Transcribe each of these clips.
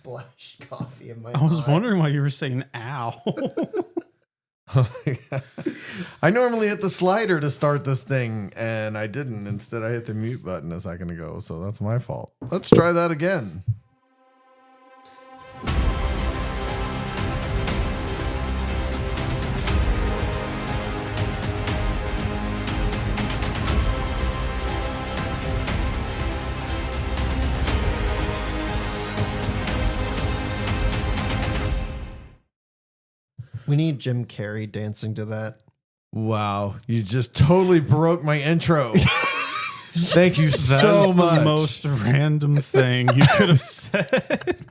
splashed coffee in my I was eye. wondering why you were saying ow. Oh my God. I normally hit the slider to start this thing, and I didn't. Instead, I hit the mute button a second ago, so that's my fault. Let's try that again. We need Jim Carrey dancing to that. Wow, you just totally broke my intro. Thank you so much. The most random thing you could have said.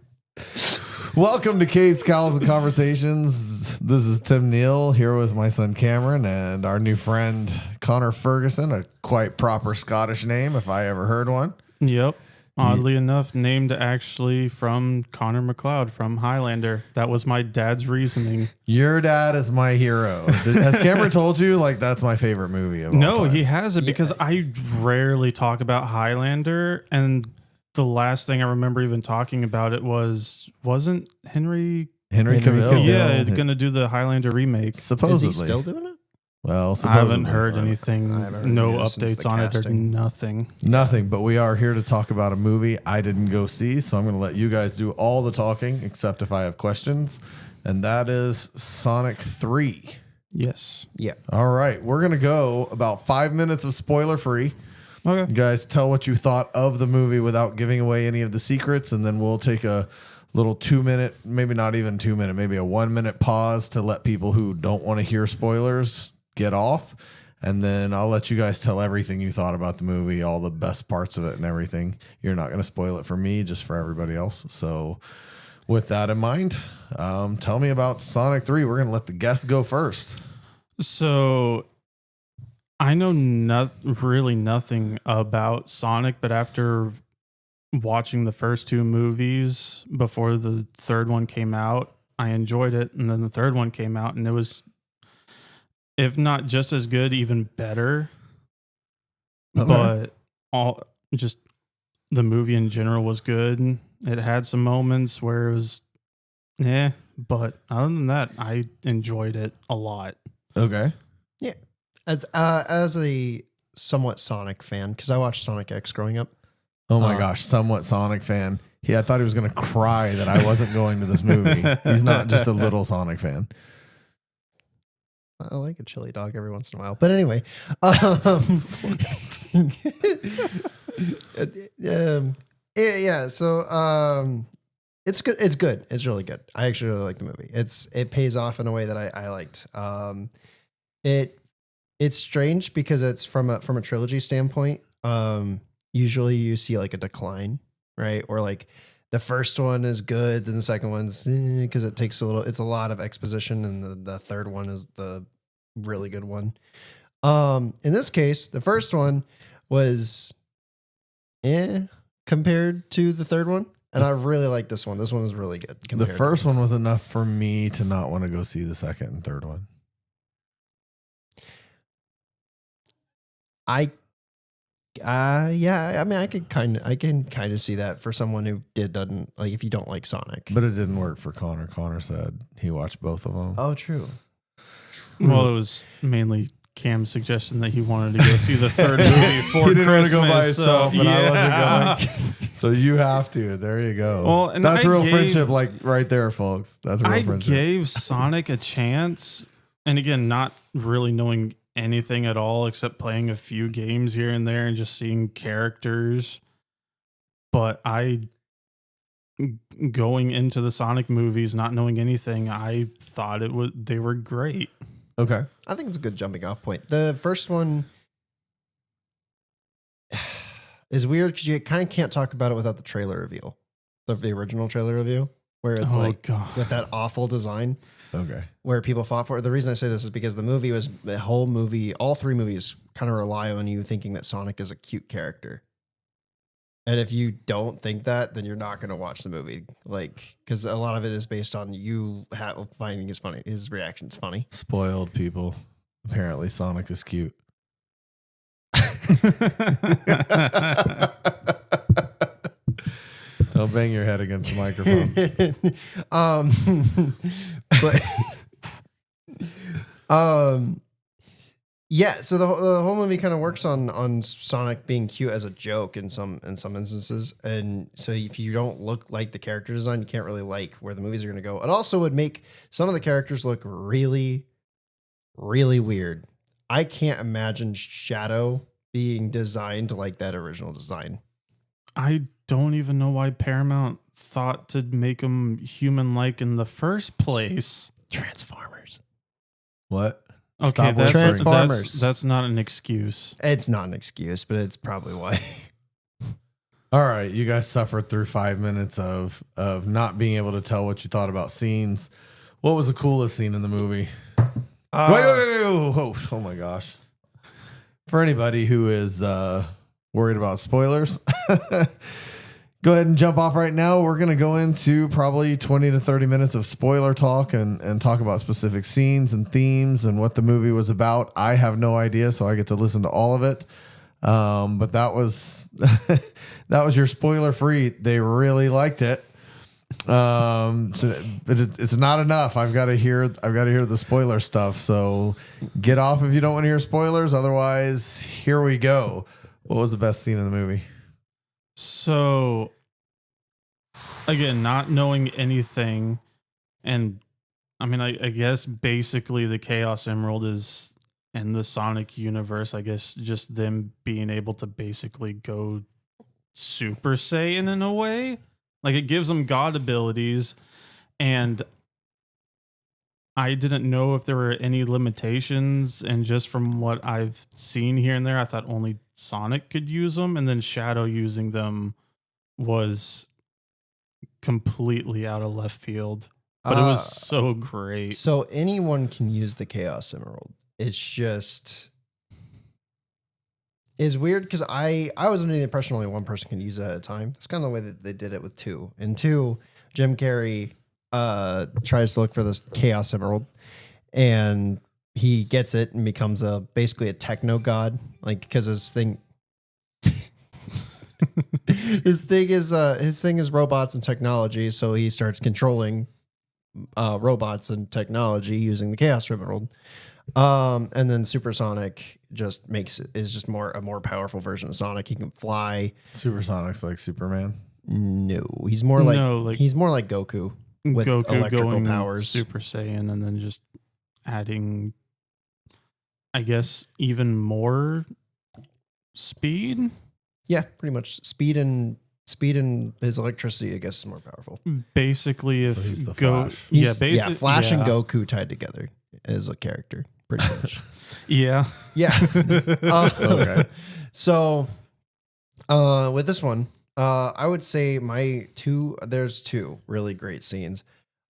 Welcome to Caves, Cowls, and Conversations. This is Tim Neal here with my son Cameron and our new friend Connor Ferguson, a quite proper Scottish name if I ever heard one. Yep. Oddly enough, named actually from Connor McLeod from Highlander. That was my dad's reasoning. Your dad is my hero. Has Cameron told you like that's my favorite movie of all No, time? he hasn't because I rarely talk about Highlander, and the last thing I remember even talking about it wasn't Henry Cavill. Yeah, gonna do the Highlander remake. Supposedly. Is he still doing it? Well, I haven't supposedly. heard anything, I haven't heard no anything since updates the on it or casting. nothing. Nothing, but we are here to talk about a movie I didn't go see, so I'm going to let you guys do all the talking, except if I have questions, and that is Sonic 3. Yes. Yeah. All right, we're going to go about 5 minutes of spoiler-free. Okay. You guys tell what you thought of the movie without giving away any of the secrets, and then we'll take a little 2 minute, maybe not even 2 minute, maybe a 1 minute pause to let people who don't want to hear spoilers get off. And then I'll let you guys tell everything you thought about the movie, all the best parts of it and everything. You're not going to spoil it for me, just for everybody else. So with that in mind, tell me about Sonic 3. We're going to let the guests go first. So I know really nothing about Sonic, but after watching the first two movies before the third one came out, I enjoyed it. And then the third one came out and it was, if not just as good, even better. Okay. But just the movie in general was good. It had some moments where it was, but other than that, I enjoyed it a lot. Okay. Yeah. As a somewhat Sonic fan, because I watched Sonic X growing up. Oh my gosh, somewhat Sonic fan. I thought he was going to cry that I wasn't going to this movie. He's not just a little Sonic fan. I like a chili dog every once in a while. But anyway. Yeah. So it's good. It's good. It's really good. I actually really like the movie. It pays off in a way that I liked. It's strange because it's from a trilogy standpoint. Usually you see like a decline, right? Or like the first one is good, then the second one's because it takes it's a lot of exposition, and the third one is the really good one. In this case, the first one was compared to the third one, and I really like this one. This one is really good. The first one was enough for me to not want to go see the second and third one. Yeah, I mean, I can kind of see that for someone who doesn't like, if you don't like Sonic. But it didn't work for Connor. Connor said he watched both of them. Oh, true. Well, it was mainly Cam's suggestion that he wanted to go see the third movie for He didn't want Christmas. to go by himself, so, and yeah. I wasn't going. So you have to. There you go. Well, and that's I real gave- friendship, like right there, folks. That's real I friendship. gave Sonic a chance, and again, not really knowing anything at all except playing a few games here and there and just seeing characters. But going into the Sonic movies, not knowing anything, I thought they were great. Okay. I think it's a good jumping off point. The first one is weird because you kind of can't talk about it without the trailer reveal, the original trailer reveal, where it's God. with that awful design. Okay. Where people fought for it. The reason I say this is because the whole movie, all three movies kind of rely on you thinking that Sonic is a cute character. And if you don't think that, then you're not going to watch the movie. Like, because a lot of it is based on you finding his reactions funny. Spoiled people. Apparently Sonic is cute. Don't bang your head against the microphone. But yeah, so the whole movie kind of works on Sonic being cute as a joke in some instances, and so if you don't look like the character design, you can't really like where the movies are going to go. It also would make some of the characters look really, really weird. I can't imagine Shadow being designed like that original design. I don't even know why Paramount thought to make him human-like in the first place. Transformers. What? Okay, Stop Transformers. that's not an excuse. It's not an excuse, but it's probably why. All right, you guys suffered through 5 minutes of not being able to tell what you thought about scenes. What was the coolest scene in the movie? Wait. Oh my gosh. For anybody who is worried about spoilers, go ahead and jump off right now. We're going to go into probably 20 to 30 minutes of spoiler talk and talk about specific scenes and themes and what the movie was about. I have no idea, so I get to listen to all of it. But that was that was your spoiler free. They really liked it. But it's not enough. I've got to hear the spoiler stuff. So get off if you don't want to hear spoilers. Otherwise, here we go. What was the best scene in the movie? So, again, not knowing anything, and I mean, I guess basically the Chaos Emerald is in the Sonic universe. I guess just them being able to basically go Super Saiyan in a way. Like, it gives them God abilities, and I didn't know if there were any limitations, and just from what I've seen here and there, I thought only Sonic could use them, and then Shadow using them was completely out of left field. But it was so great. So anyone can use the Chaos Emerald. It's just is weird because I was under the impression only one person can use it at a time. That's kind of the way that they did it with 2. In 2, Jim Carrey tries to look for this Chaos Emerald, and he gets it and becomes basically a techno god, like because his thing his thing is robots and technology, so he starts controlling robots and technology using the Chaos Emerald. And then Supersonic is just a more powerful version of Sonic. He can fly. Supersonic's like Superman. No, he's more like Goku with electrical going powers. Super Saiyan, and then just adding, I guess, even more speed. Yeah, pretty much speed and his electricity, I guess, is more powerful. Basically, if he's the Flash. Flash and Goku tied together as a character, pretty much. Yeah. Okay. So, with this one, I would say there's 2 really great scenes.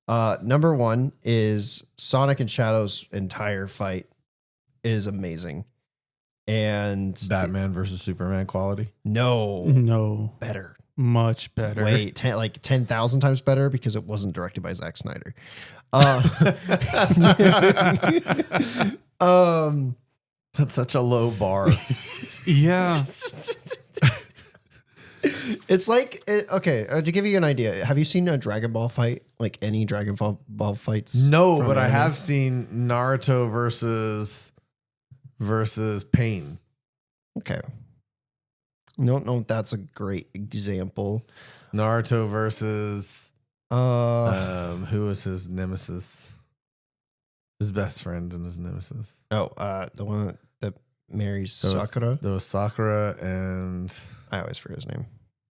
Number 1 is Sonic and Shadow's entire fight is amazing. And Batman versus Superman quality? No. Better. Much better. Wait, 10,000 times better because it wasn't directed by Zack Snyder. That's such a low bar. Yeah. It's like, okay, to give you an idea, have you seen a Dragon Ball fight? Like any Dragon Ball fights? No, but I have seen Naruto versus Pain. Okay. I don't know if that's a great example. Naruto versus who was his nemesis? His best friend and his nemesis. The one that marries Sakura. There was Sakura and I always forget his name.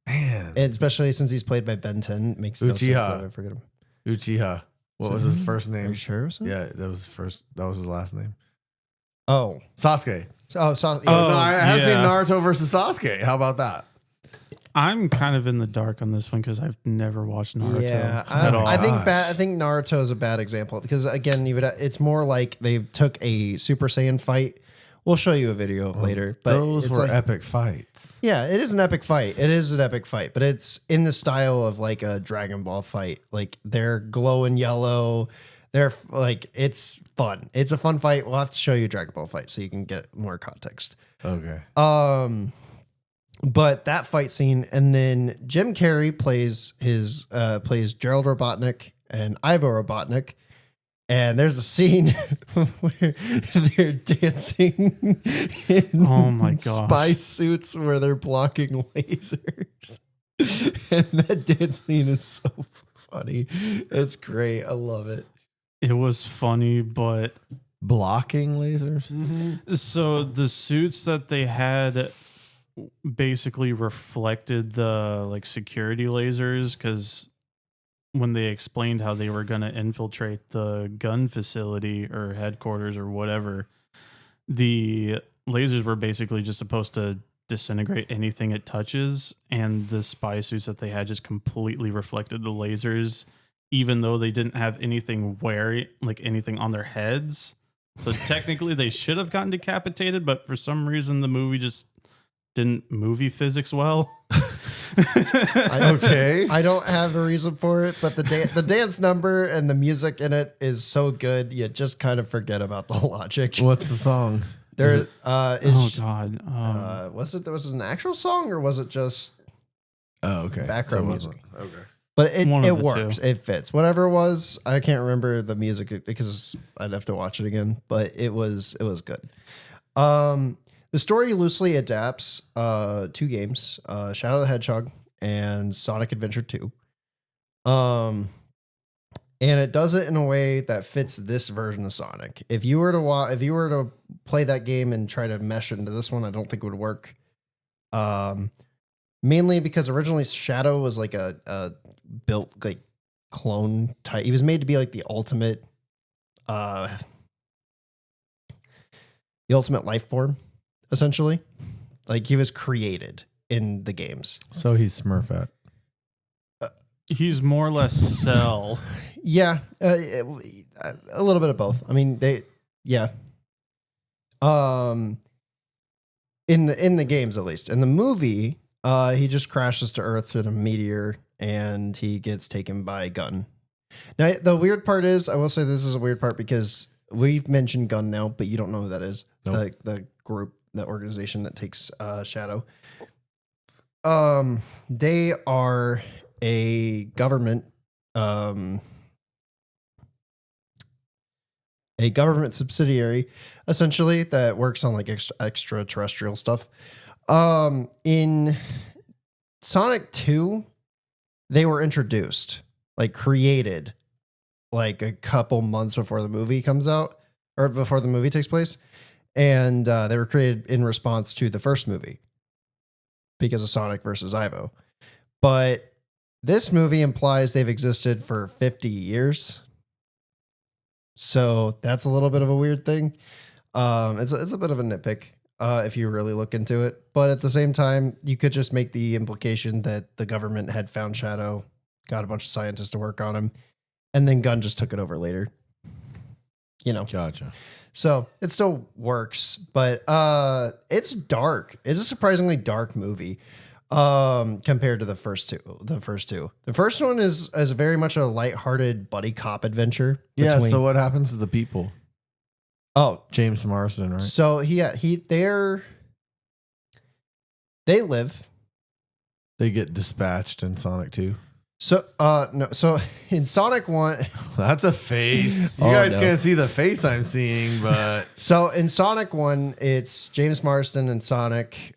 Man. And especially since he's played by Ben 10, it makes no sense that I forget him. Uchiha. What was his first name? Are you sure? Yeah, that was his last name. Oh. Sasuke. Sasuke. No, I have seen Naruto versus Sasuke. How about that? I'm kind of in the dark on this one because I've never watched Naruto at all. I think Naruto is a bad example because again, it's more like they took a Super Saiyan fight. We'll show you a video later. But those were epic fights. Yeah, it is an epic fight. It is an epic fight, but it's in the style of like a Dragon Ball fight. Like they're glowing yellow. They're like, it's fun. It's a fun fight. We'll have to show you a Dragon Ball fight so you can get more context. Okay. But that fight scene, and then Jim Carrey plays Gerald Robotnik and Ivo Robotnik. And there's a scene where they're dancing in Oh my gosh. spy suits where they're blocking lasers. And that dance scene is so funny. It's great. I love it. It was funny, but Blocking lasers. so the suits that they had basically reflected the like security lasers, because when they explained how they were going to infiltrate the gun facility or headquarters or whatever, the lasers were basically just supposed to disintegrate anything it touches, and the spy suits that they had just completely reflected the lasers, even though they didn't have anything anything on their heads. So technically they should have gotten decapitated, but for some reason the movie just didn't movie physics well. Okay. I don't have a reason for it, but the dance number and the music in it is so good, you just kind of forget about the logic. What's the song? There, Oh God. was it an actual song or was it just Oh, okay. background So it music? wasn't. Okay. But it One of the works. two. It fits. Whatever it was, I can't remember the music because I'd have to watch it again. But it was good. The story loosely adapts two games, Shadow the Hedgehog and Sonic Adventure 2. And it does it in a way that fits this version of Sonic. If you were to play that game and try to mesh it into this one, I don't think it would work. Mainly because originally Shadow was like a built like clone type. He was made to be like the ultimate life form, essentially. Like he was created in the games. So he's Smurfette. He's more or less Cell. Yeah, a little bit of both. I mean, yeah. In the games at least. In the movie, he just crashes to Earth in a meteor and he gets taken by Gun. Now, the weird part is, I will say this is a weird part because we've mentioned Gun now, but you don't know who that is. Nope. The group, the organization that takes Shadow. They are a government subsidiary, essentially, that works on like extraterrestrial stuff. In Sonic 2, they were introduced, like created, like a couple months before the movie comes out, or before the movie takes place. And they were created in response to the first movie because of Sonic versus Ivo. But this movie implies they've existed for 50 years. So that's a little bit of a weird thing. It's a bit of a nitpick if you really look into it. But at the same time, you could just make the implication that the government had found Shadow, got a bunch of scientists to work on him, and then Gunn just took it over later. You know. Gotcha. So it still works, but it's dark. It's a surprisingly dark movie compared to the first two. The first one is very much a lighthearted buddy cop adventure. Yeah. So what happens to the people? Oh, James Marsden, right? so they live. They get dispatched in Sonic 2. So no, so in Sonic 1, That's a face. You Oh, guys no. can't see the face I'm seeing, but so in Sonic 1, it's James Marsden and Sonic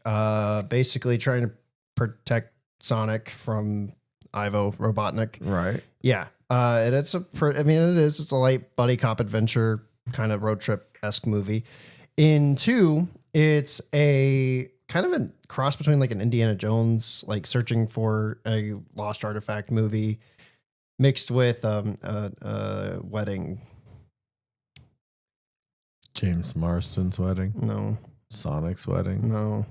basically trying to protect Sonic from Ivo Robotnik. right. Yeah. And it's it's a light buddy cop adventure kind of road trip-esque movie. In 2, it's a kind of a cross between like an Indiana Jones, like searching for a lost artifact movie mixed with a wedding. James Marsden's wedding, No, Sonic's wedding, no,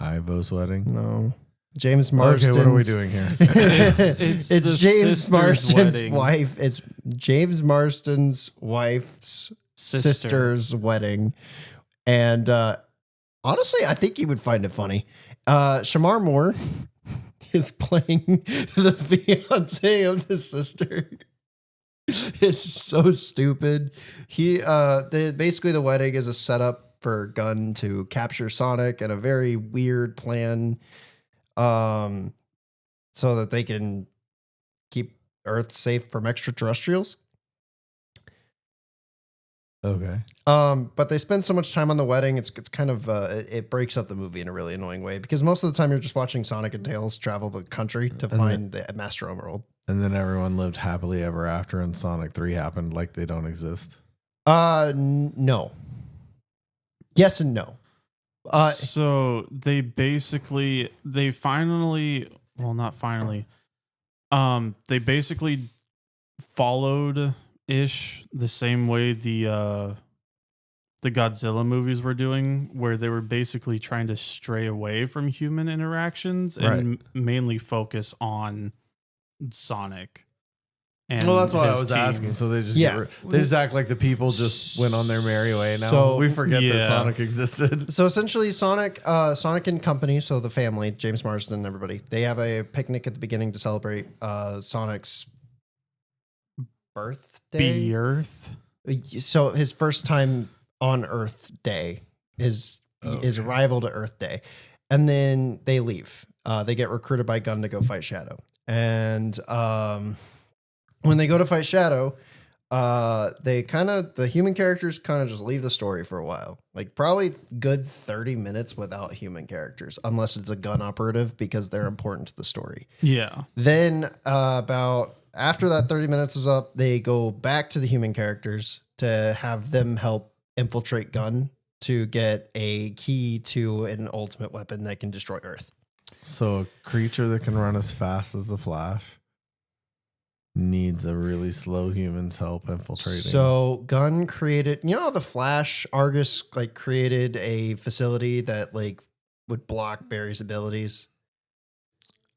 Ivo's wedding. no. James Marsden. Okay, what are we doing here? It's the James sister's Marsden's wedding. wife. It's James Marsden's wife's sister's wedding. And honestly, I think you would find it funny. Shamar Moore is playing the fiance of the sister. It's so stupid. Basically the wedding is a setup for Gunn to capture Sonic and a very weird plan, so that they can keep Earth safe from extraterrestrials. Okay. But they spend so much time on the wedding, it's kind of it breaks up the movie in a really annoying way, because most of the time you're just watching Sonic and Tails travel the country to find the Master Emerald. And then everyone lived happily ever after, and Sonic 3 happened like they don't exist. No. Yes and no. So they basically they basically followed ish the same way the Godzilla movies were doing, where they were basically trying to stray away from human interactions and mainly focus on Sonic. And well, that's what I his was team. asking. So they just they just act like the people just went on their merry way. Now So- we forget Yeah. that Sonic existed. So essentially, Sonic and company, so the family, James Marsden and everybody, they have a picnic at the beginning to celebrate Sonic's birthday. Earth. So his first time on Earth Day, his arrival to Earth Day, and then they leave. They get recruited by Gunn to go fight Shadow, and when they go to fight Shadow, the human characters kind of just leave the story for a while, like probably good 30 minutes without human characters, unless it's a Gun operative, because they're important to the story. Yeah. Then about after that 30 minutes is up, they go back to the human characters to have them help infiltrate Gunn to get a key to an ultimate weapon that can destroy Earth. So a creature that can run as fast as the Flash needs a really slow human's help infiltrating. So Gunn created, how the Flash Argus created a facility that would block Barry's abilities.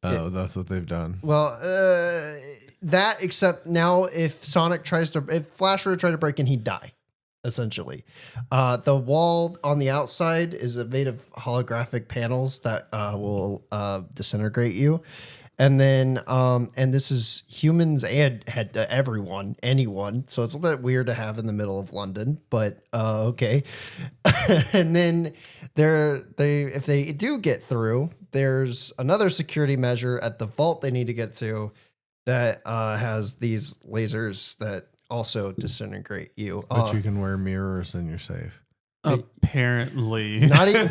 Oh, that's what they've done. Well, that, except now if Flash were to try to break in, he'd die, essentially. The wall on the outside is made of holographic panels that will disintegrate you. And then, and this is humans and anyone. So it's a little bit weird to have in the middle of London, but okay. And then if they do get through, there's another security measure at the vault they need to get to that has these lasers that also disintegrate you. But you can wear mirrors and you're safe. Apparently. Not even.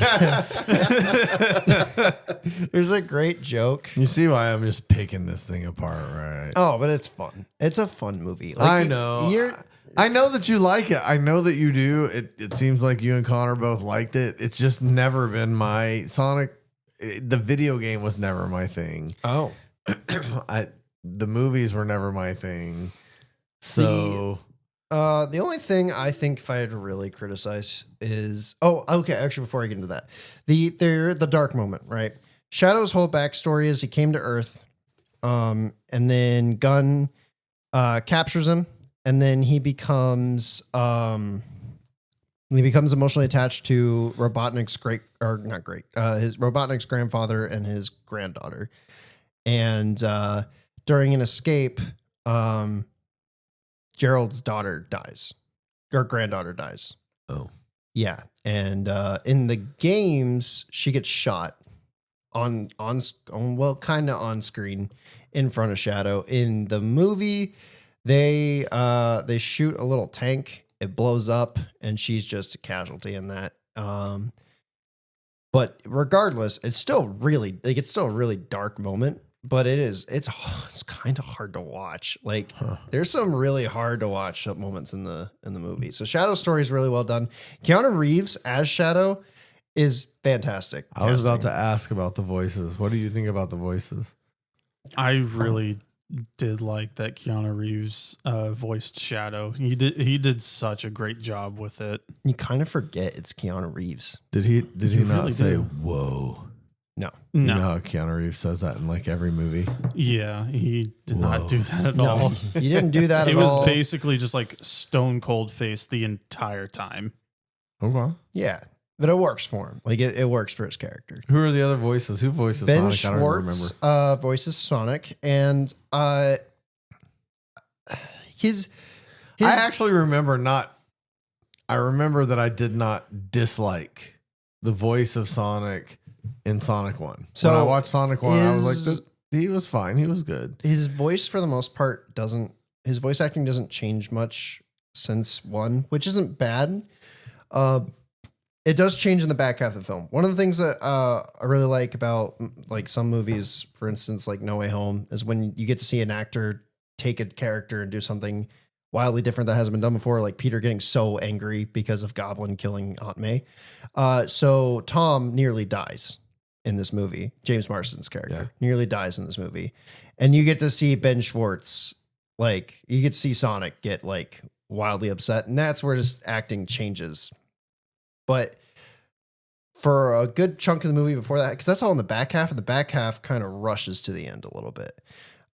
There's a great joke. You see why I'm just picking this thing apart, right? Oh, but it's fun. It's a fun movie. I know. I know that you like it. I know that you do. It seems like you and Connor both liked it. It's just never been my Sonic. The video game was never my thing. Oh. The movies were never my thing. So the only thing I think if I had to really criticize is actually before I get into that, the dark moment, right? Shadow's whole backstory is he came to Earth, and then Gunn captures him, and then he becomes emotionally attached to Robotnik's his Robotnik's grandfather and his granddaughter, and during an escape, Gerald's daughter dies, or granddaughter dies. Oh, yeah, and in the games, she gets shot kind of on screen in front of Shadow. In the movie, they shoot a little tank, it blows up, and she's just a casualty in that. But regardless, it's still really a really dark moment. But it's kind of hard to watch. There's some really hard to watch moments in the movie. So Shadow's story is really well done. Keanu Reeves as Shadow is fantastic. I was about to ask about the voices. What do you think about the voices? I really did like that Keanu Reeves voiced Shadow. He did such a great job with it. You kind of forget it's Keanu Reeves. Did he not really say do. whoa? No. You know how Keanu Reeves says that in every movie? Yeah, he did not do that at all. He didn't do that at It was all. basically just stone cold face the entire time. Okay. Yeah, but it works for him. It works for his character. Who are the other voices? Who voices Ben Sonic? I don't even remember. Schwartz voices Sonic, and his I actually remember not. I remember that I did not dislike the voice of Sonic in Sonic 1. So when I watched Sonic 1, I was is- like, he was fine. He was good. His voice, for the most part, his voice acting doesn't change much since 1, which isn't bad. It does change in the back half of the film. One of the things that I really like about like some movies, for instance, like No Way Home, is when you get to see an actor take a character and do something wildly different that hasn't been done before, like Peter getting so angry because of Goblin killing Aunt May. So Tom nearly dies in this movie. James Marsden's character nearly dies in this movie. And you get to see Ben Schwartz, like you get to see Sonic get like wildly upset. And that's where his acting changes. But for a good chunk of the movie before that, because that's all in the back half, and the back half kind of rushes to the end a little bit.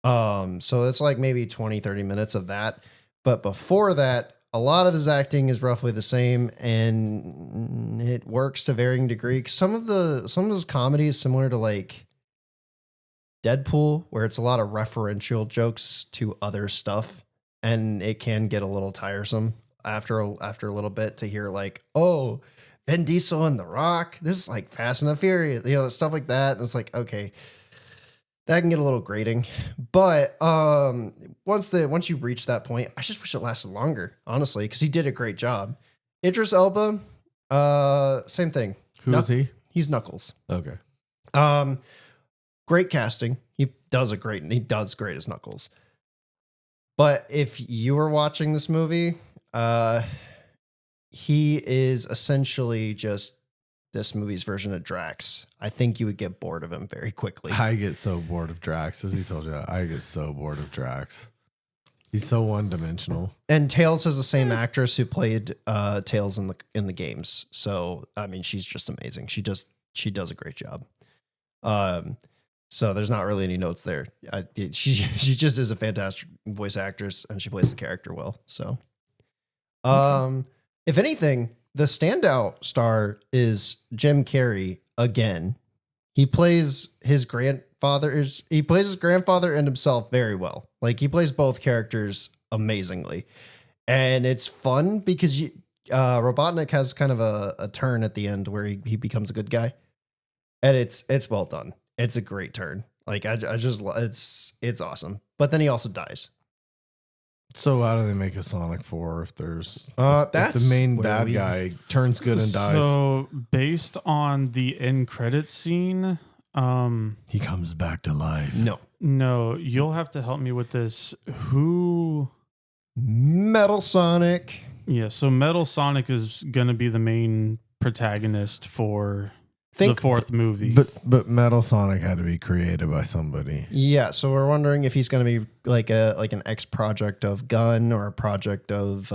So it's like maybe 20, 30 minutes of that. But before that, a lot of his acting is roughly the same, and it works to varying degree. Some of his comedy is similar to like Deadpool, where it's a lot of referential jokes to other stuff, and it can get a little tiresome after a little bit to hear like, oh, Vin Diesel and The Rock, this is like Fast and the Furious, stuff like that. And it's like, okay, that can get a little grating. But once you reach that point, I just wish it lasted longer, honestly, because he did a great job. Idris Elba, same thing. Who is he? He's Knuckles. Okay. Great casting. He does great as Knuckles. But if you were watching this movie, he is essentially just this movie's version of Drax. I think you would get bored of him very quickly. I get so bored of Drax. As he told you, I get so bored of Drax. He's so one-dimensional. And Tails has the same actress who played Tails in the games. So I mean, she's just amazing. She does a great job. So there's not really any notes there. She just is a fantastic voice actress, and she plays the character well. So, if anything, the standout star is Jim Carrey again. He plays his grandfather and himself very well. Like he plays both characters amazingly, and it's fun because Robotnik has kind of a turn at the end where he becomes a good guy, and it's well done. It's a great turn. Like it's awesome. But then he also dies. So how do they make a Sonic 4 if there's that's if the main bad guy turns good and dies? So based on the end credits scene, he comes back to life. No, you'll have to help me with this. Who? Metal Sonic. Yeah, so Metal Sonic is gonna be the main protagonist for the fourth movie. But Metal Sonic had to be created by somebody. Yeah, so we're wondering if he's going to be like an X project of Gunn or a project of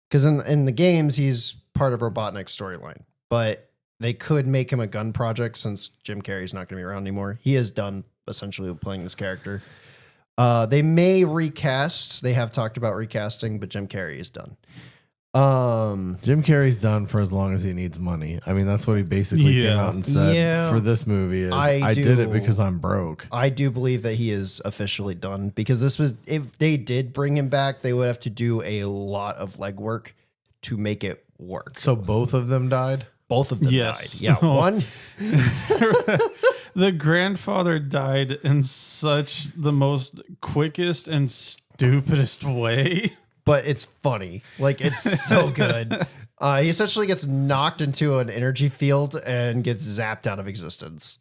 because in the games he's part of Robotnik's storyline, but they could make him a Gunn project since Jim Carrey's not going to be around anymore. He is done essentially with playing this character. They may recast. They have talked about recasting, but Jim Carrey is done. Jim Carrey's done for as long as he needs money. I mean, that's what he basically came out and said for this movie is I did it because I'm broke. I do believe that he is officially done because if they did bring him back, they would have to do a lot of legwork to make it work. So both of them died? Both of them Yes. died. Yeah, one. The grandfather died in such the most quickest and stupidest way. But it's funny. Like, it's so good. He essentially gets knocked into an energy field and gets zapped out of existence.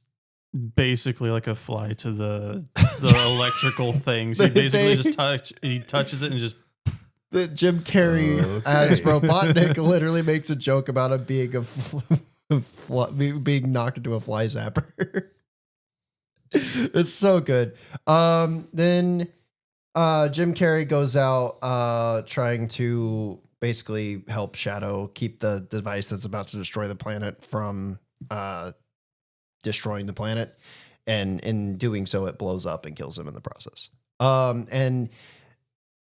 Basically like a fly to the electrical things. He basically he touches it and just... That Jim Carrey as Robotnik literally makes a joke about him being being knocked into a fly zapper. It's so good. Then Jim Carrey goes out trying to basically help Shadow keep the device that's about to destroy the planet from destroying the planet. And in doing so, it blows up and kills him in the process. And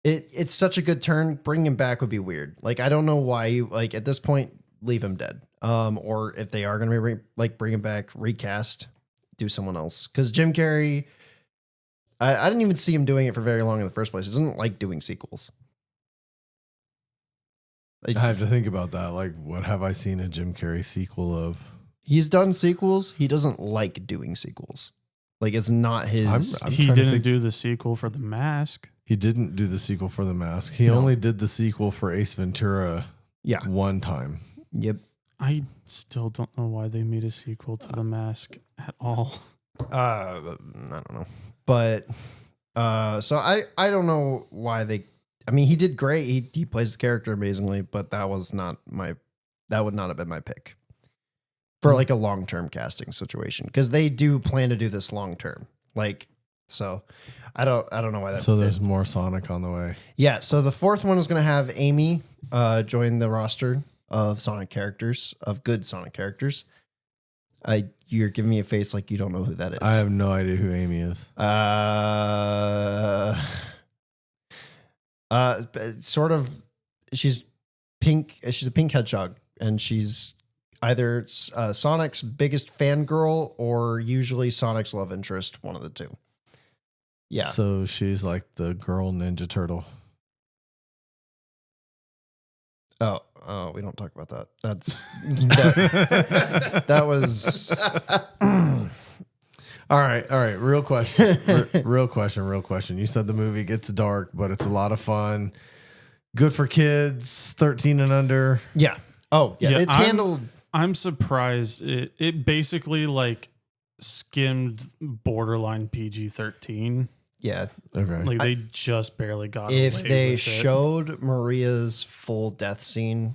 it's such a good turn. Bring him back would be weird. Like, I don't know why you, like, at this point, leave him dead. Or if they are going to bring him back, recast, do someone else. Because Jim Carrey, I didn't even see him doing it for very long in the first place. He doesn't like doing sequels. I have to think about that. Like, what have I seen a Jim Carrey sequel of? He's done sequels. He doesn't like doing sequels. Like, it's not his. He didn't do the sequel for The Mask. He didn't do the sequel for The Mask. He only did the sequel for Ace Ventura one time. Yep. I still don't know why they made a sequel to The Mask at all. I don't know. But so I don't know why they. I mean, he did great. He plays the character amazingly, but that would not have been my pick for like a long-term casting situation, because they do plan to do this long-term. Like, so I don't know why that. So there's more Sonic on the way. Yeah. So the fourth one is going to have Amy join the roster of Sonic characters, of good Sonic characters. You're giving me a face like you don't know who that is. I have no idea who Amy is. Sort of, she's pink. She's a pink hedgehog, and she's either Sonic's biggest fangirl or usually Sonic's love interest, one of the two. Yeah. So she's like the girl Ninja Turtle. Oh, we don't talk about that. That's that was. All right. Real question. Real question. You said the movie gets dark, but it's a lot of fun. Good for kids, 13 and under. Yeah. Oh, yeah. It's handled. I'm surprised. It basically like skimmed borderline PG-13. Yeah. Okay. Like they just barely got If away they with showed Maria's full death scene,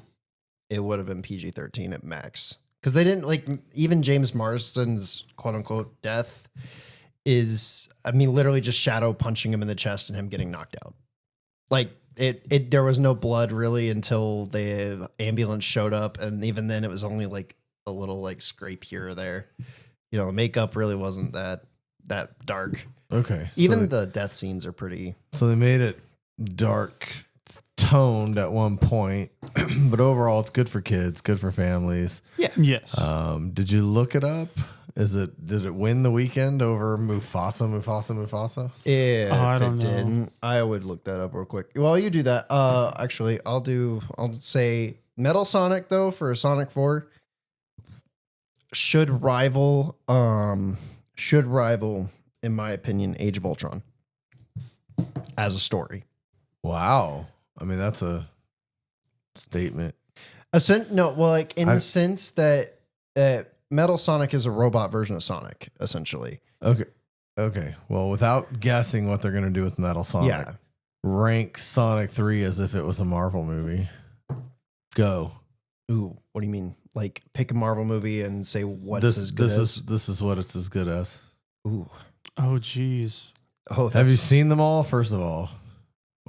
it would have been PG-13 at max. Because they didn't like, even James Marsden's quote unquote death is, I mean, literally just shadow punching him in the chest and him getting knocked out. Like there was no blood really until the ambulance showed up. And even then it was only like a little like scrape here or there. You know, the makeup really wasn't that dark. Okay. Even the death scenes are pretty. So they made it dark toned at one point, but overall it's good for kids, good for families. Yeah. Yes. Did you look it up? Did it win the weekend over Mufasa? Yeah, I if don't it know. didn't, I would look that up real quick. While you do that, actually, I'll say Metal Sonic though for Sonic 4 should rival, in my opinion, Age of Ultron as a story. Wow. I mean, that's a statement. The sense that Metal Sonic is a robot version of Sonic, essentially. Okay. Well, without guessing what they're going to do with Metal Sonic, rank Sonic 3 as if it was a Marvel movie. Go. Ooh, what do you mean? Like pick a Marvel movie and say what's as good as? This is what it's as good as. Ooh. Oh, geez. Oh, have you seen them all, first of all?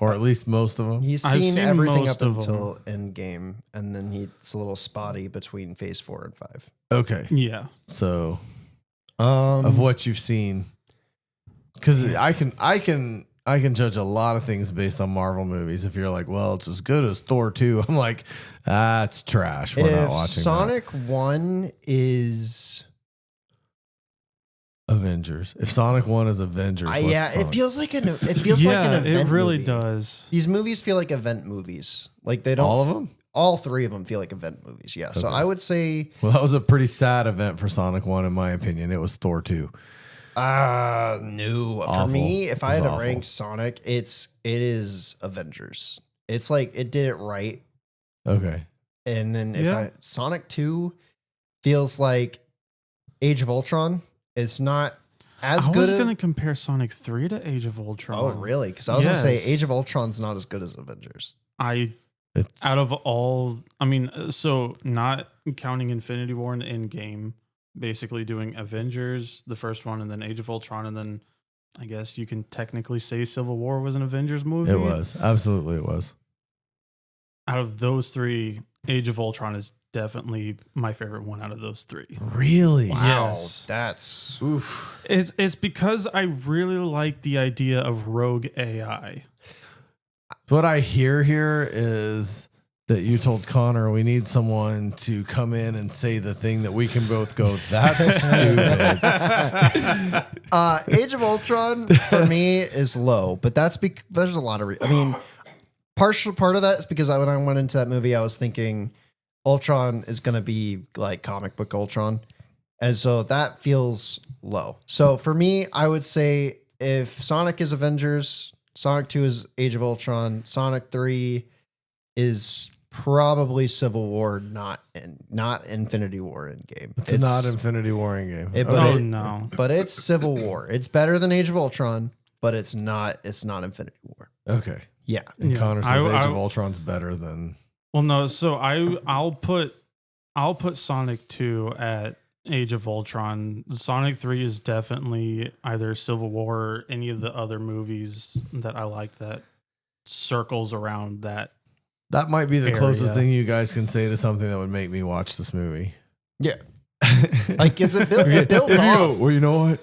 Or at least most of them? He's I've seen seen everything most up of until Endgame, and then it's a little spotty between Phase 4 and 5. Okay. Yeah. So, of what you've seen, because I can judge a lot of things based on Marvel movies. If you're like, well, it's as good as Thor 2, I'm like, it's trash. We're not watching Sonic 1 is Avengers. If Sonic 1 is Avengers, it feels like an event. It really movie. does. These movies feel like event movies. Like they don't. All of them? All three of them feel like event movies. Yeah. So Okay. I would say. Well, that was a pretty sad event for Sonic 1, in my opinion. It was Thor 2. No. Awful. For me, if I had It was to awful. rank Sonic, it is Avengers. It's like it did it right. Okay. And then Sonic 2 feels like Age of Ultron. It's not as I good. was going to compare Sonic 3 to Age of Ultron. Oh, really? Because I was going to say Yes. Age of Ultron's not as good as Avengers. Out of all, I mean, so not counting Infinity War and Endgame, basically doing Avengers, the first one, and then Age of Ultron, and then I guess you can technically say Civil War was an Avengers movie. It was. Absolutely, it was. Out of those three, Age of Ultron is definitely my favorite one out of those three. Really? Wow. Yes. That's. It's because I really like the idea of rogue AI. What I hear here is that you told Connor we need someone to come in and say the thing that we can both go, that's stupid. Age of Ultron for me is low, but that's because there's a lot of. I mean, part of that is because when I went into that movie, I was thinking Ultron is going to be like comic book Ultron. And so that feels low. So for me, I would say if Sonic is Avengers, Sonic 2 is Age of Ultron, Sonic 3 is probably Civil War, not Infinity War Endgame. It's not Infinity War Endgame. No. But it's Civil War. It's better than Age of Ultron, but it's not Infinity War. Okay. Yeah. And Yeah. Connor says Age of Ultron's better than. Well, no. So I'll put Sonic 2 at Age of Ultron. Sonic 3 is definitely either Civil War or any of the other movies that I like that circles around that. That might be the area. closest thing you guys can say to something that would make me watch this movie. Yeah. Like it builds off. Well, you know what?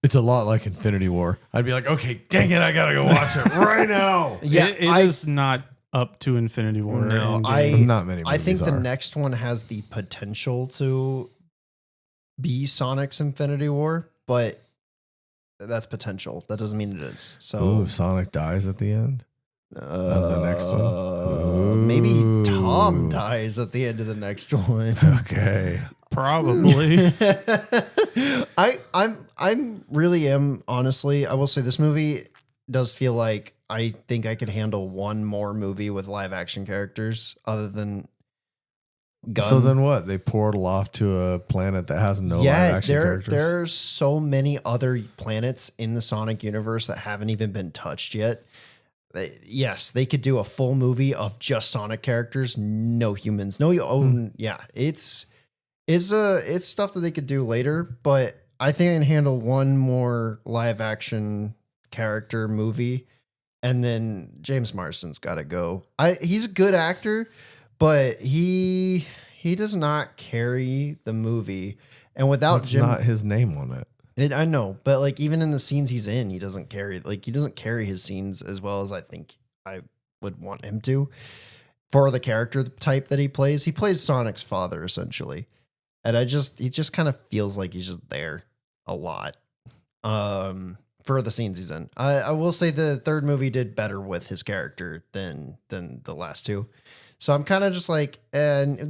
It's a lot like Infinity War. I'd be like, okay, dang it, I gotta go watch it right now. Yeah, it is not up to Infinity War. No, Endgame. Not many. I think movies the are. next one has the potential to be Sonic's Infinity War, but that's potential. That doesn't mean it is. So Ooh, Sonic dies at the end of the next one. Maybe Tom dies at the end of the next one. Okay. Probably. I'm really am honestly. I will say this movie does feel like I think I could handle one more movie with live action characters other than Gun. So then what? They portal off to a planet that has no live action characters? There's so many other planets in the Sonic universe that haven't even been touched yet. Yes, they could do a full movie of just Sonic characters, no humans, yeah, it's stuff that they could do later, but I think I can handle one more live action character movie, and then James Marsden's got to go. He's a good actor, but he does not carry the movie, and without That's Jim, not his name on it. I know, but like even in the scenes he's in, he doesn't carry his scenes as well as I think I would want him to for the character type that he plays. He plays Sonic's father essentially. And he just kind of feels like he's just there a lot for the scenes he's in. I will say the third movie did better with his character than the last two. So I'm kind of just like, we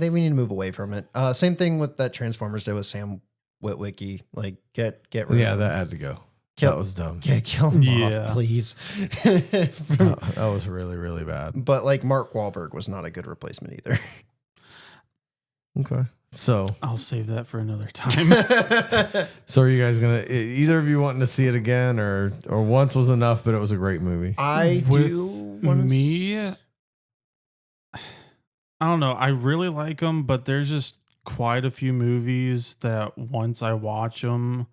need to move away from it. Same thing with that Transformers did with Sam Witwicky. Like get rid Yeah, of that had to go. Kill- That was dumb. kill him Yeah. off, please. That was really, really bad. But like Mark Wahlberg was not a good replacement either. Okay. So I'll save that for another time. are you guys gonna either of you wanting to see it again or once was enough, but it was a great movie? I With do want me, I don't know. I really like them, but there's just quite a few movies that once I watch them,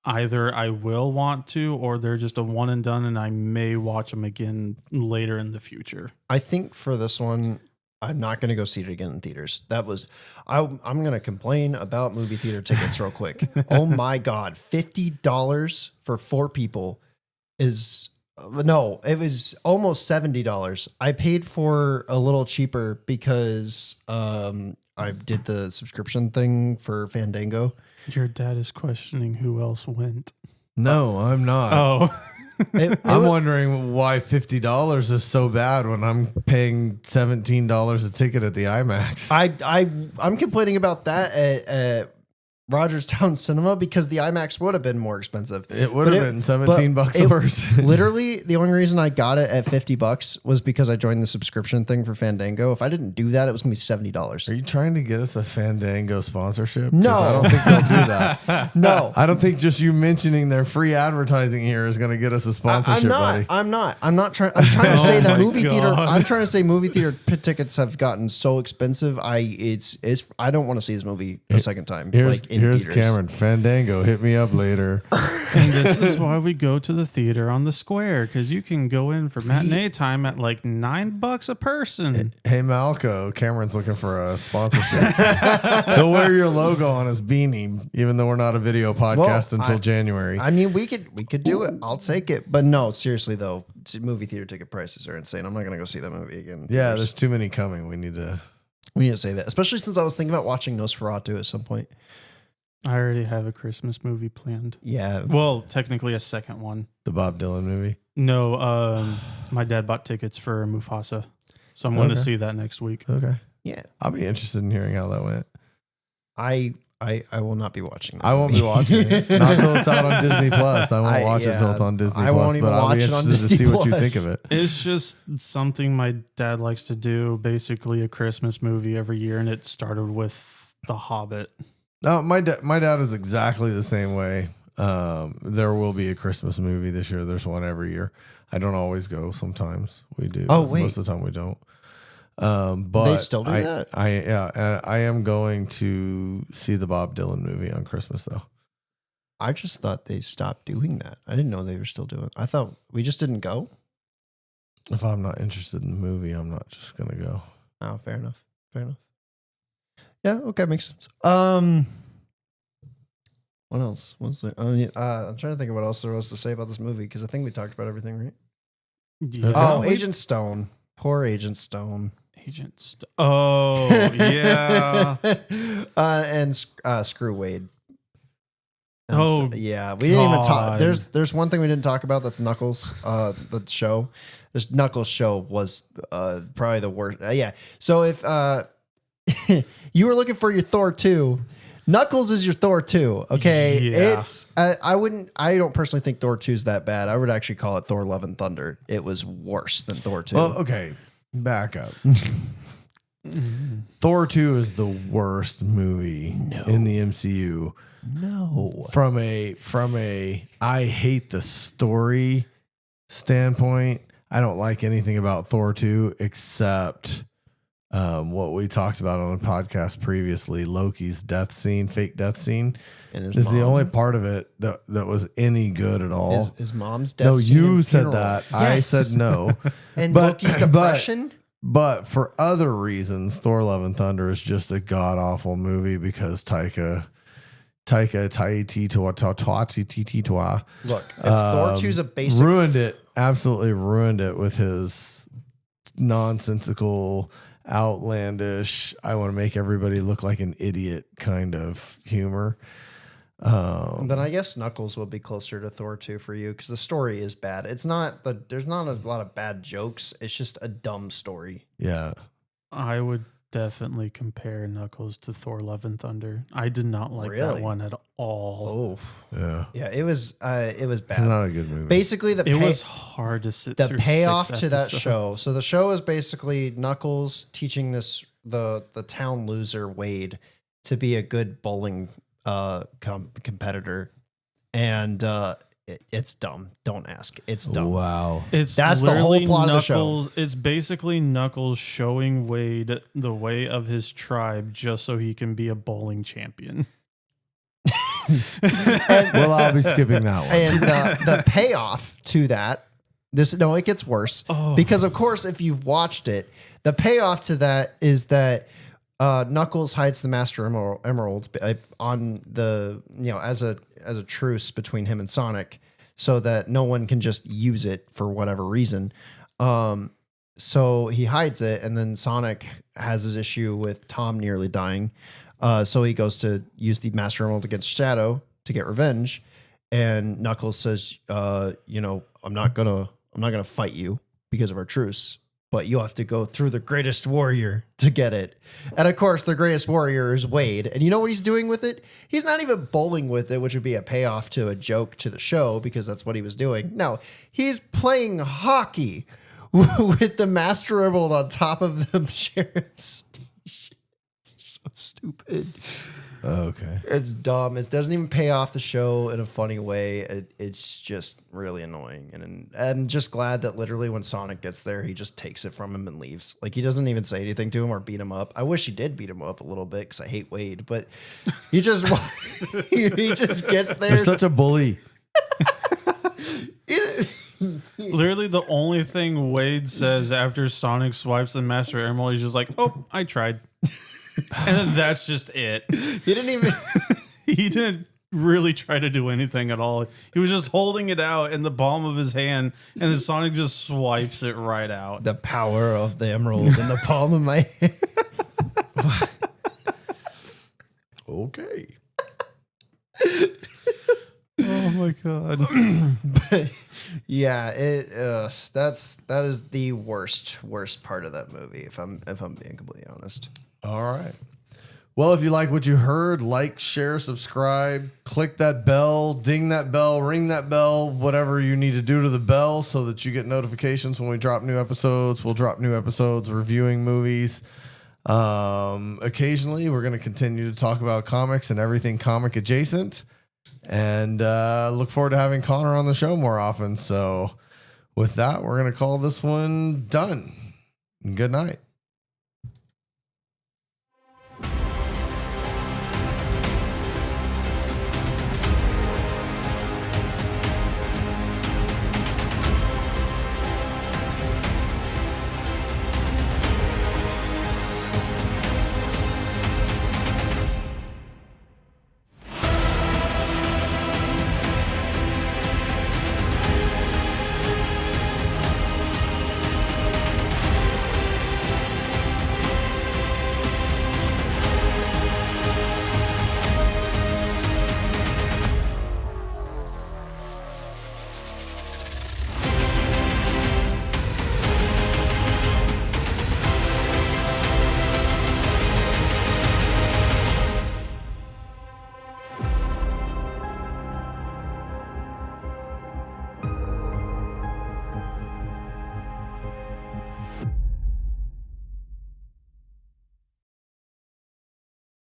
either I will want to, or they're just a one and done, and I may watch them again later in the future. I think for this one, I'm not going to go see it again in theaters. I'm going to complain about movie theater tickets real quick. Oh my God. $50 for 4 people is, no, it was almost $70. I paid for a little cheaper because I did the subscription thing for Fandango. Your dad is questioning who else went. No, I'm not. Oh, I'm wondering why $50 is so bad when I'm paying $17 a ticket at the IMAX. I'm complaining about that at Rogerstown Cinema because the IMAX would have been more expensive. It would have been $17 a person. Literally, the only reason I got it at $50 was because I joined the subscription thing for Fandango. If I didn't do that, it was gonna be $70. Are you trying to get us a Fandango sponsorship? 'Cause No. I don't think they'll do that. No, I don't think just you mentioning their free advertising here is going to get us a sponsorship, buddy. I'm not trying. I'm trying to say that my movie theater. God. I'm trying to say movie theater tickets have gotten so expensive. I don't want to see this movie a second time. Here's in here's theaters. Cameron. Fandango, hit me up later. and this is why we go to the theater on the square, because you can go in for matinee time at like $9 a person. Hey, Malco, Cameron's looking for a sponsorship. He'll wear your logo on his beanie, even though we're not a video podcast until January. I mean, we could do it. I'll take it. But no, seriously though, movie theater ticket prices are insane. I'm not gonna go see that movie again. Yeah, there's too many coming. We need to say that, especially since I was thinking about watching Nosferatu at some point. I already have a Christmas movie planned. Yeah, Well, technically a second one. the Bob Dylan movie. No, my dad bought tickets for Mufasa, so I'm going to Okay. see that next week. Okay. Yeah. I'll be interested in hearing how that went. I will not be watching that I won't be movie. watching it. Not until it's out on Disney Plus. I won't watch it until it's on Disney I Plus. won't even But I'll be watch it on interested to Disney see what you Plus. think of it. It's just something my dad likes to do, basically a Christmas movie every year, and it started with The Hobbit. No, my dad is exactly the same way. There will be a Christmas movie this year. There's one every year. I don't always go. Sometimes we do. Oh, but wait. most of the time we don't. But They still do that? I am going to see the Bob Dylan movie on Christmas though. I just thought they stopped doing that. I didn't know they were still doing it. I thought we just didn't go. If I'm not interested in the movie, I'm not just gonna go. Oh, fair enough. Fair enough. Yeah, okay, makes sense. What else? What's there? Oh, yeah, I'm trying to think of what else there was to say about this movie because I think we talked about everything, right? Yeah. Oh, Agent Stone. Poor Agent Stone. Oh, yeah. And Screw Wade. Oh, yeah. We didn't even talk. God. There's one thing we didn't talk about. That's Knuckles. The show. This Knuckles show was probably the worst. Yeah. So if you were looking for your Thor 2, Knuckles is your Thor 2. Okay. Yeah. It's I don't personally think Thor 2 is that bad. I would actually call it Thor Love and Thunder. It was worse than Thor 2. Well, okay, back up. Thor 2 is the worst movie in the MCU. No. From a I hate the story standpoint, I don't like anything about Thor 2 except what we talked about on a podcast previously, Loki's fake death scene. And his Is the mom. only part of it that was any good at all. His mom's death. No, scene you and said funeral. that. I Yes. said no. And But- Loki's depression. But for other reasons, Thor Love and Thunder is just a god awful movie because Taika Waititi. Look, if Thor 2's a basic Absolutely ruined it with his nonsensical, outlandish, I want to make everybody look like an idiot kind of humor. then I guess Knuckles will be closer to Thor 2 for you because the story is bad. There's not a lot of bad jokes. It's just a dumb story. Yeah. I would definitely compare Knuckles to Thor Love and Thunder. I did not like Really? that one at all. Yeah. Yeah, it was It's bad. not a good movie. Basically, It was hard to sit the through. payoff 6 to that episodes. show. So the show is basically Knuckles teaching the town loser Wade to be a good bowling competitor, and it's dumb. Don't ask. It's dumb. Wow. That's the whole literally plot of the show. Knuckles. It's basically Knuckles showing Wade the way of his tribe just so he can be a bowling champion. Well, I'll be skipping that one. And the payoff to that, it gets worse because of course, if you've watched it, the payoff to that is that Knuckles hides the Master Emerald on the as a truce between him and Sonic, so that no one can just use it for whatever reason. So he hides it, and then Sonic has his issue with Tom nearly dying. So he goes to use the Master Emerald against Shadow to get revenge, and Knuckles says, I'm not gonna fight you because of our truce, but you have to go through the greatest warrior to get it. And of course, the greatest warrior is Wade. And you know what he's doing with it? He's not even bowling with it, which would be a payoff to a joke to the show because that's what he was doing. No, he's playing hockey with the Master Emerald on top of the sheriff's station. It's so stupid. Okay. It's dumb. It doesn't even pay off the show in a funny way. It's just really annoying. And I'm just glad that literally when Sonic gets there, he just takes it from him and leaves. Like he doesn't even say anything to him or beat him up. I wish he did beat him up a little bit because I hate Wade, but he just he just gets there. You're such a bully. Literally, the only thing Wade says after Sonic swipes the Master Emerald, he's just like, "Oh, I tried," and then that's just it. He didn't even. He didn't really try to do anything at all. He was just holding it out in the palm of his hand, and then Sonic just swipes it right out. The power of the emerald in the palm of my hand. Okay. Oh my god! But Yeah, that is the worst part of that movie. If I'm being completely honest. All right. Well, if you like what you heard, like, share, subscribe, click that bell, ding that bell, ring that bell, whatever you need to do to the bell so that you get notifications when we drop new episodes. We'll drop new episodes reviewing movies. Occasionally, we're going to continue to talk about comics and everything comic adjacent. And look forward to having Connor on the show more often. So with that, we're going to call this one done. Good night.